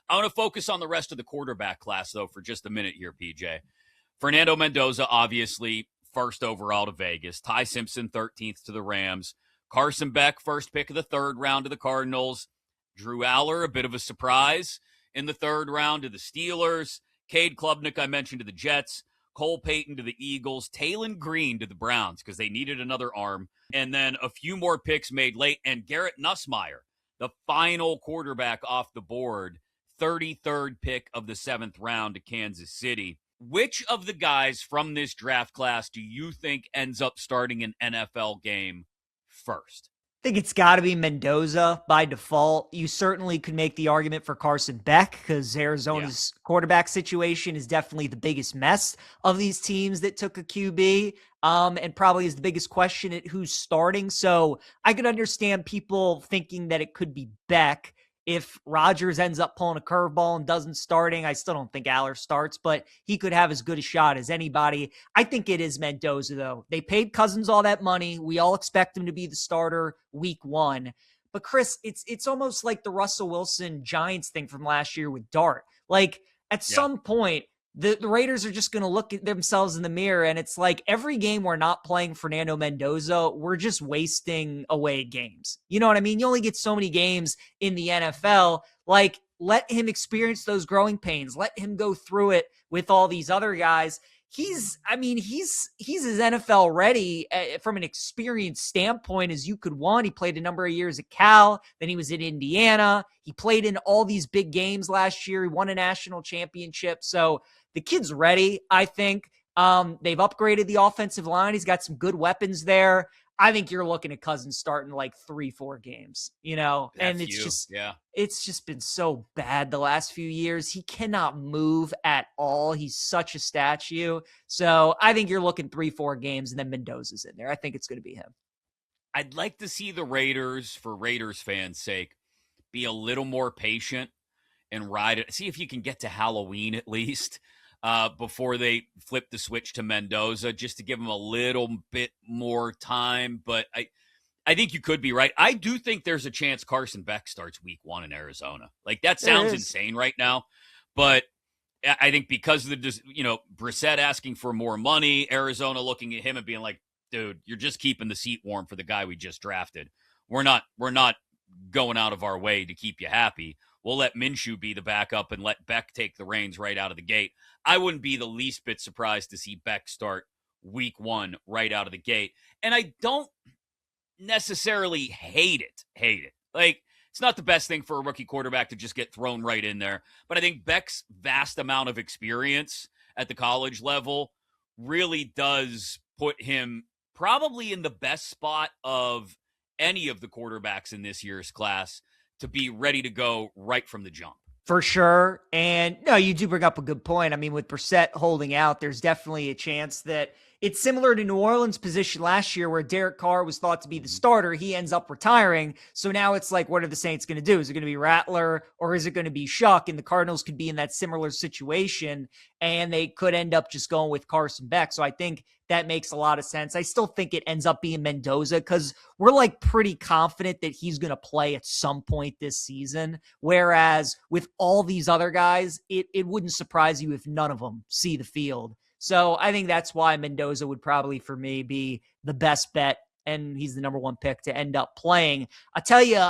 I want to focus on the rest of the quarterback class, though, for just a minute here, PJ. Fernando Mendoza, obviously, first overall to Vegas. Ty Simpson, 13th to the Rams. Carson Beck, first pick of the third round to the Cardinals. Drew Aller, a bit of a surprise in the third round to the Steelers. Cade Klubnik, I mentioned, to the Jets. Cole Payton to the Eagles. Taylen Green to the Browns because they needed another arm. And then a few more picks made late. And Garrett Nussmeier, the final quarterback off the board, 33rd pick of the 7th round to Kansas City. Which of the guys from this draft class do you think ends up starting an NFL game first? I think it's got to be Mendoza by default. You certainly could make the argument for Carson Beck because Arizona's quarterback situation is definitely the biggest mess of these teams that took a QB, and probably is the biggest question at who's starting. So I could understand people thinking that it could be Beck. If Rodgers ends up pulling a curveball and doesn't starting, I still don't think Aller starts, but he could have as good a shot as anybody. I think it is Mendoza, though. They paid Cousins all that money. We all expect him to be the starter week 1. But, Chris, it's almost like the Russell Wilson Giants thing from last year with Dart. Like, at some point, the Raiders are just going to look at themselves in the mirror, and it's like every game we're not playing Fernando Mendoza, we're just wasting away games. You know what I mean? You only get so many games in the NFL. Like, let him experience those growing pains. Let him go through it with all these other guys. He's as NFL ready from an experience standpoint as you could want. He played a number of years at Cal. Then he was in Indiana. He played in all these big games last year. He won a national championship. So the kid's ready, I think. They've upgraded the offensive line. He's got some good weapons there. I think you're looking at Cousins starting like 3-4 games, and it's just been so bad the last few years. He cannot move at all. He's such a statue. So I think you're looking 3-4 games and then Mendoza's in there. I think it's going to be him. I'd like to see the Raiders, for Raiders fans' sake, be a little more patient and ride it. See if you can get to Halloween at least. Before they flip the switch to Mendoza, just to give him a little bit more time. But I think you could be right. I do think there's a chance Carson Beck starts week 1 in Arizona. Like, that sounds insane right now. But I think because of the, Brissett asking for more money, Arizona looking at him and being like, dude, you're just keeping the seat warm for the guy we just drafted. We're not going out of our way to keep you happy. We'll let Minshew be the backup and let Beck take the reins right out of the gate. I wouldn't be the least bit surprised to see Beck start week 1 right out of the gate. And I don't necessarily hate it. Like, it's not the best thing for a rookie quarterback to just get thrown right in there. But I think Beck's vast amount of experience at the college level really does put him probably in the best spot of any of the quarterbacks in this year's class to be ready to go right from the jump. For sure. And no, you do bring up a good point. I mean, with Brissett holding out, there's definitely a chance that it's similar to New Orleans' position last year where Derek Carr was thought to be the starter. He ends up retiring. So now it's like, what are the Saints going to do? Is it going to be Rattler or is it going to be Shuck? And the Cardinals could be in that similar situation and they could end up just going with Carson Beck. So I think that makes a lot of sense. I still think it ends up being Mendoza because we're like pretty confident that he's going to play at some point this season. Whereas with all these other guys, it wouldn't surprise you if none of them see the field. So I think that's why Mendoza would probably, for me, be the best bet. And he's the number 1 pick to end up playing. I'll tell you,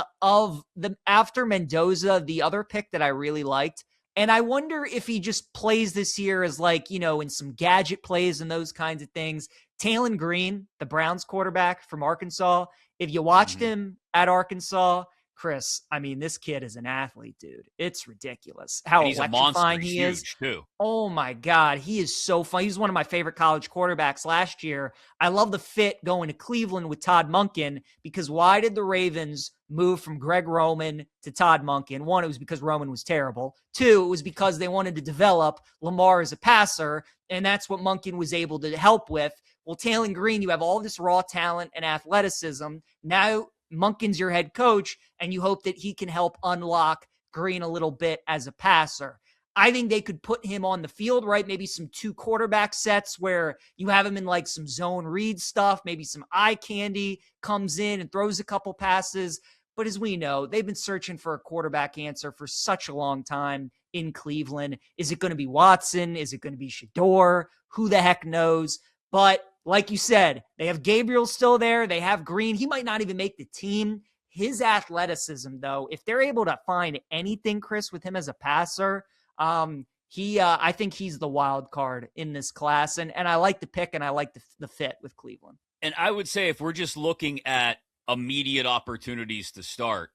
after Mendoza, the other pick that I really liked, and I wonder if he just plays this year as like, in some gadget plays and those kinds of things. Taylen Green, the Browns quarterback from Arkansas. If you watched him at Arkansas, Chris, I mean, this kid is an athlete, dude. It's ridiculous how electrifying he is. Too. Oh my God. He is so fun. He's one of my favorite college quarterbacks last year. I love the fit going to Cleveland with Todd Monken because why did the Ravens move from Greg Roman to Todd Monken? 1, it was because Roman was terrible. 2, it was because they wanted to develop Lamar as a passer, and that's what Monken was able to help with. Well, Taylen Green, you have all this raw talent and athleticism. Now Monken's your head coach, and you hope that he can help unlock Green a little bit as a passer. I think they could put him on the field, right? Maybe some 2 quarterback sets where you have him in like some zone read stuff, maybe some eye candy, comes in and throws a couple passes. But as we know, they've been searching for a quarterback answer for such a long time in Cleveland. Is it going to be Watson? Is it going to be Shador? Who the heck knows? But like you said, they have Gabriel still there. They have Green. He might not even make the team. His athleticism, though, if they're able to find anything, Chris, with him as a passer, I think he's the wild card in this class. And I like the pick, and I like the fit with Cleveland. And I would say if we're just looking at immediate opportunities to start,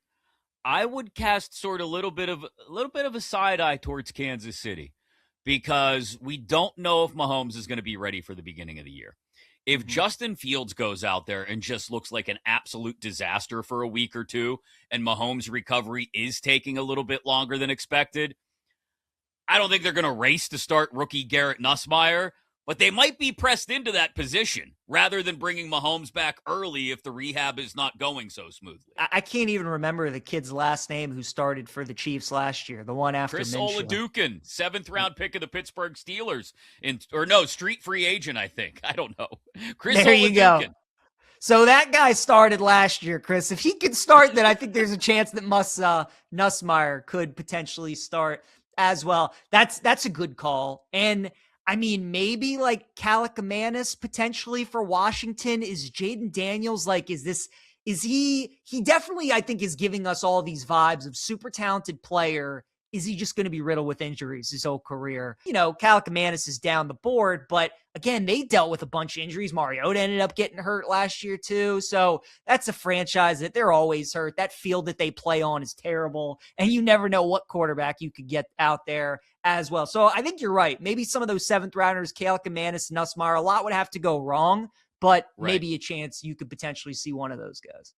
I would cast sort of a little bit of a side eye towards Kansas City, because we don't know if Mahomes is going to be ready for the beginning of the year. If Justin Fields goes out there and just looks like an absolute disaster for a week or two, and Mahomes' recovery is taking a little bit longer than expected, I don't think they're going to race to start rookie Garrett Nussmeier, but they might be pressed into that position rather than bringing Mahomes back early if the rehab is not going so smoothly. I can't even remember the kid's last name who started for the Chiefs last year, the one after Chris Minshew. Oladukin, 7th-round pick of the Pittsburgh Steelers. Street free agent, I think. I don't know. Chris there Oladukin. You go. So that guy started last year, Chris. If he could start, then I think there's a chance that Nussmeier could potentially start as well. That's a good call. And I mean, maybe like Kalakamanis potentially for Washington. Is Jaden Daniels is he definitely, I think, is giving us all these vibes of super talented player. Is he just going to be riddled with injuries his whole career? Kalakamanis is down the board, but again, they dealt with a bunch of injuries. Mariota ended up getting hurt last year too. So that's a franchise that they're always hurt. That field that they play on is terrible, and you never know what quarterback you could get out there as well. So I think you're right. Maybe some of those 7th rounders, Kalakamanis, Nussmeier, a lot would have to go wrong, but maybe a chance you could potentially see one of those guys.